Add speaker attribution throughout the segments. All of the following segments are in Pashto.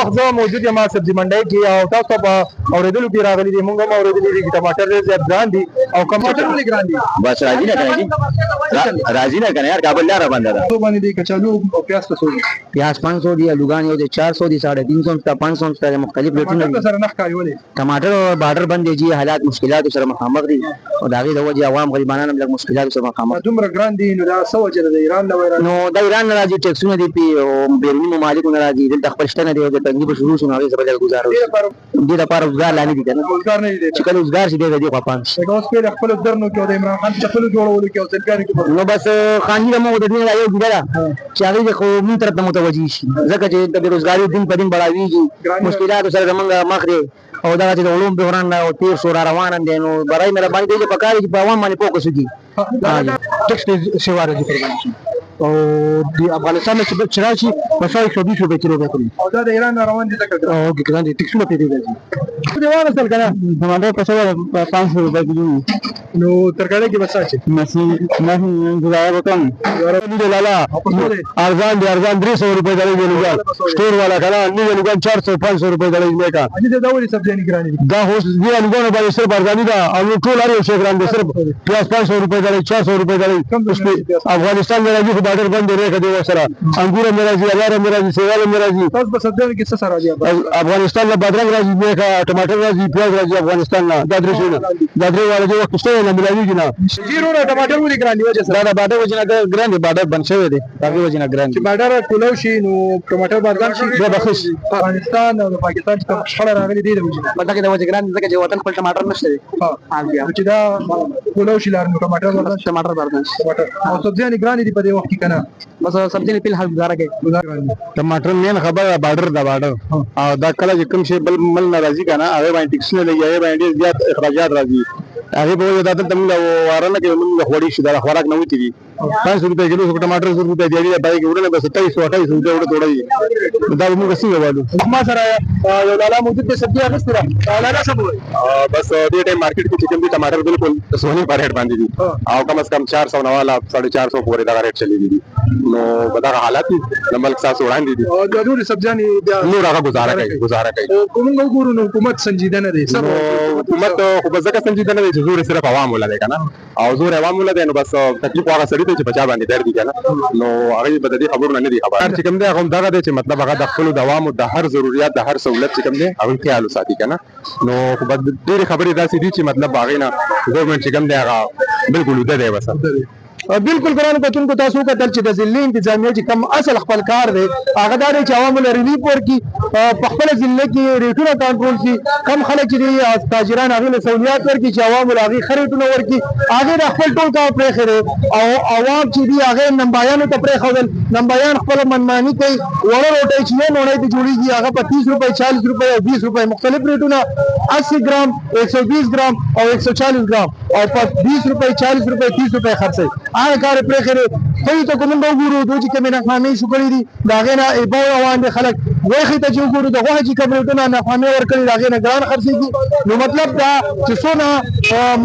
Speaker 1: وخت زه موجود یم سبزي منډۍ کې او تاسو په اورېدلو کې راغلي دي. موږ هم اورېدلي دي چې ټماټر ډېر زیات ګران دي او ټماټر ولې ګران دي؟
Speaker 2: بس راځي نه کنه راځي نه کنه یار کابل لاره بنده ده.
Speaker 1: تو باندې دي کچالو او پیاز څه دي؟
Speaker 2: پیاز 500 دي، الوګان یو دي 400 دي، 350 تا 500 تا مختلف ریټونه دي.
Speaker 1: سره نخ کوي ولې
Speaker 2: ټماټر او بارډر باندې جی حالات مشکلات سره مخامخ دي او دا غي د وجه عوام غریبانو هم لږ مشکلات سره مخامخ.
Speaker 1: دومره ګران دي نو دا څه وجه د ایران
Speaker 2: نو د ایران نه راځي ټیکسونه دي او بیرونی ممالک نه راځي دلته خپل شته دی او د تنګي په شروع شنو هغه سره گزارو دي لپاره روزګار لاندې دي کنه
Speaker 1: روزګار نه دي
Speaker 2: چې کله روزګار شي دی په پام
Speaker 1: دا اوس په خپل درنو کې د عمران خان خپل جوړولو کې او سرکاري کې
Speaker 2: نو بس خاني د مو د دې یو ګډه چې هغه خو مون طرف ته متوجي شي ځکه چې د بیروزګاری دین په دین بڑاویږي مشکلات سره موږ مخ دي او دا چې د علوم بحران او تیر سور روان دي نو برای مې باندې چې پکاري چې په عوام باندې فوکس وکړي
Speaker 1: ټیکس شواره دي پرګان او د افغانستان چې راشي په 120 روپے کیلو دی او دا د ایران روان دي ځکه او کې ګران دي ټیکسونه پیدا دي دی وانه سل کنه ټماټر په 500 روپے کیلو نو ترګړې کې بس اچي نه غواړم وکم ورته لالا ارزان دي ارزان 300 روپے دی لګا سٹور والا کنه نه لګا 400 500 روپے دی لګا اجي دا ولې سبزي نه ګراني دا هوس دی لګا باندې صرف ارزاني دا او ټول اړ شي ګران دي صرف پیاز 500 روپے دی 400 روپے دی افغانستان نه راځي بارډر باندې ریخه دی وسره انګور مرزي الار مرزي سیوال مرزي تاسو په صدر کې څه سره راځي افغانستان له بادرنګ راځي میخه ټماټر راځي پیاز راځي افغانستان نه دا درشونه دا درې والا دی وخت شته نه ملایوي نه زیرو ټماټر ولې ګران دی وجه سره دا بادر وجه نه ګران دی بادر بن شوی دی هغه وجه نه ګران دی چې بادر کولو شي نو ټماټر بازار شي دا بخښ افغانستان او پاکستان چې خبره راغلي دی د وجه پټه کې د وجه ګران ځکه چې وطن خپل ټماټر نشته دی ها چې دا کولو شي لار نو ټماټر بازار او سبزیان ګران دي په دې وخت کې کنه بس سبزی په حال گزاره کوي ټماټر مین خبره بارډر دا بارډر او دا کله چې کوم شی بل مل ناراضي کنه هغه باندې ټیکس نه لګي هغه باندې زیات اخراجات راځي هغه په وجه دا ته موږ وارنه کې موږ خوړی شي دا خوراک نه وتی دي 500 روپے کیلو ټماټر 100 روپے دی دی بای کې وړنه بس 27 28 روپے وړه توړی دا موږ څنګه والو ما سره یو لاله موجود دي سبزی اغستره لاله څه وای بس دې ټیم مارکیټ کې چې کوم دي ټماټر بالکل سونی پر هټ باندې دي او کم از کم 400 نواله 450 پورې دا ریټ چلی دي نو په دا حالات د ملک ساس وړاندې دي او د ډېر سبزیاني نور هغه گزاره کوي کوم ګورو نو حکومت سنجیده نه دي حکومت خو ځکه سنجیده نه دي چې زور صرف عوام ولا دی کنه او زور عوام ولا دی نو بس تکلیف هغه سړي ته چې بچا باندې درد دي کنه نو هغه به د دې خبرونه نه دي خبر چې کوم دی هغه دغه دی چې مطلب هغه د خپل دوام او د هر ضرورت د هر سہولت چې کوم دی هغه خیال وساتي کنه نو خو بد ډېر خبرې داسې دي چې مطلب هغه نه ګورنمنت چې کوم دی هغه بالکل وده دی وسه بالکل ګرانو کتونکو تاسو کتل چې د ضلع انتظامیه چې کم اصل خپل کار دی هغه دا دی چې عوامو له ریلیف ورکړي په خپله ضلع کې ریټونه کنټرول کړي کم خلک چې دي تاجران هغې له سہولیات ورکړي چې عوامو له هغې ښه ریټونه ورکړي هغې د خپل ټول کار پرېښی دی او عوام چې دي هغې نمبایانو ته پرېښودل نمبایان خپله منماني کوي وړه روټۍ چې یو نوڼۍ ته جوړېږي هغه په 30 روپۍ 40 روپۍ او 20 روپۍ مختلف ریټونه 80 ګرام 120 ګرام او 140 ګرام او په 20 روپۍ 40 روپۍ 30 روپۍ خرڅوي هغه کار پرې کړی خو ته کوم وګورو دوی چې کومه ناخوامي شو کړی دي دا غنه ایبو روان دي خلک وایي ته چې وګورو دغه چې کومه ناخوامي ور کړی دا غنه ګران خرڅيږي نو مطلب دا چې څونه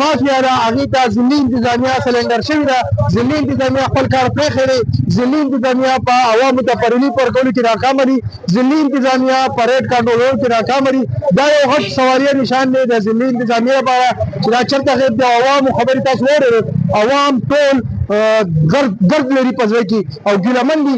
Speaker 1: مافیا را هغه ته ضلع انتظامیه سلندر شوی دا ضلع انتظامیه خپل کار پرې کړی ضلع انتظامیه په عوامو ته پرلی پر کول کې ناکام دي ضلع انتظامیه پریډ کنټرول کې ناکام دي دا یو غټ سواریه نشان دی د ضلع انتظامیه لپاره چې دا چرته غیر د عوامو خبرې تاسو ورته عوام ټول ګرد لري پزوي کې او ګلمن دي